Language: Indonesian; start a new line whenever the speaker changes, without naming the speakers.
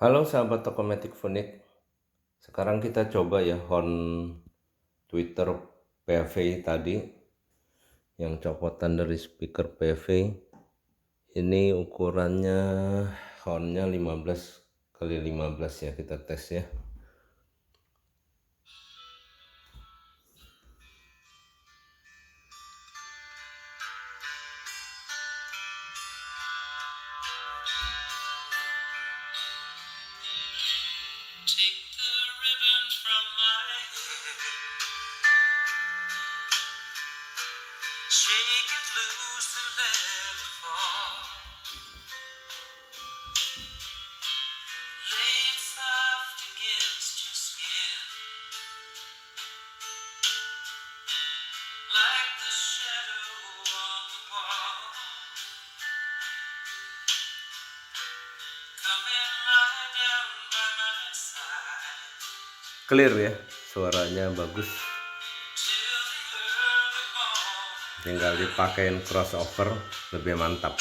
Halo sahabat Tokomatic Phonik. Sekarang kita coba ya horn tweeter PV tadi yang copotan dari speaker PV. Ini ukurannya hornnya 15 kali 15 ya, kita tes ya.
Take the ribbon from my head, shake it loose and let it fall. Lay it soft against your skin, like the shadow on the wall. Come and lie down by my side
Clear ya, suaranya bagus.
till the early morn.
Tinggal dipakein crossover lebih mantap.